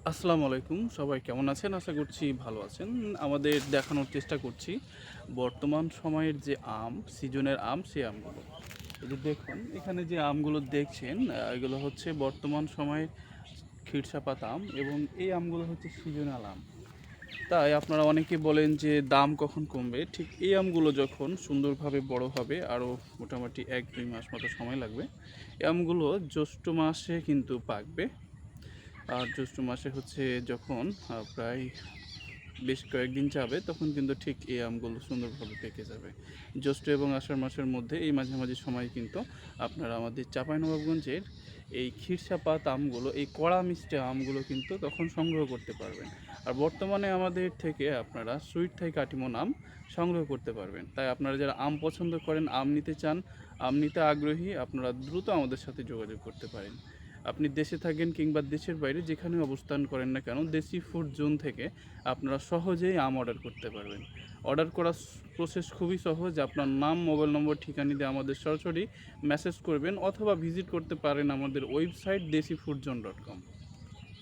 আসসালামু আলাইকুম, সবাই কেমন আছেন? আশা করছি ভালো আছেন। আমাদের দেখানোর চেষ্টা করছি বর্তমান সময়ের যে সিজনের সেই আমগুলো। এই যে দেখুন এখানে যে আমগুলো দেখছেন, এগুলো হচ্ছে বর্তমান সময়ের ক্ষীরসাপাত আম এবং এই আমগুলো হচ্ছে সিজনাল আম। তাই আপনারা অনেকে বলেন যে দাম কখন কমবে? ঠিক এই আমগুলো যখন সুন্দরভাবে বড় হবে, আরও মোটামুটি ১-২ মাস মতো সময় লাগবে। এই আমগুলো জ্যৈষ্ঠ মাসে কিন্তু পাকবে। আর জ্যৈষ্ঠ মাসে হচ্ছে যখন প্রায় বেশ কয়েকদিন যাবে তখন কিন্তু ঠিক এই আমগুলো সুন্দরভাবে পেকে যাবে। জ্যৈষ্ঠ এবং আষাঢ় মাসের মধ্যে এই মাঝামাঝি সময়ে কিন্তু আপনারা আমাদের চাঁপাইনবাবগঞ্জের এই ক্ষীরসাপাত আমগুলো, এই কড়া মিষ্টি আমগুলো কিন্তু তখন সংগ্রহ করতে পারবেন। আর বর্তমানে আমাদের থেকে আপনারা সুইট থাই কাটিমন আম সংগ্রহ করতে পারবেন। তাই আপনারা যারা আম পছন্দ করেন, আম নিতে চান, আম নিতে আগ্রহী, আপনারা দ্রুত আমাদের সাথে যোগাযোগ করতে পারেন। আপনি দেশে থাকেন কিংবা দেশের বাইরে যেখানে অবস্থান করেন না কেন, দেশি ফুড জোন থেকে আপনারা সহজেই আম অর্ডার করতে পারবেন। অর্ডার করার প্রসেস খুবই সহজ। আপনার নাম, মোবাইল নম্বর, ঠিকানা দিয়ে আমাদের সরাসরি মেসেজ করবেন অথবা ভিজিট করতে পারেন আমাদের ওয়েবসাইট desifoodzone.com।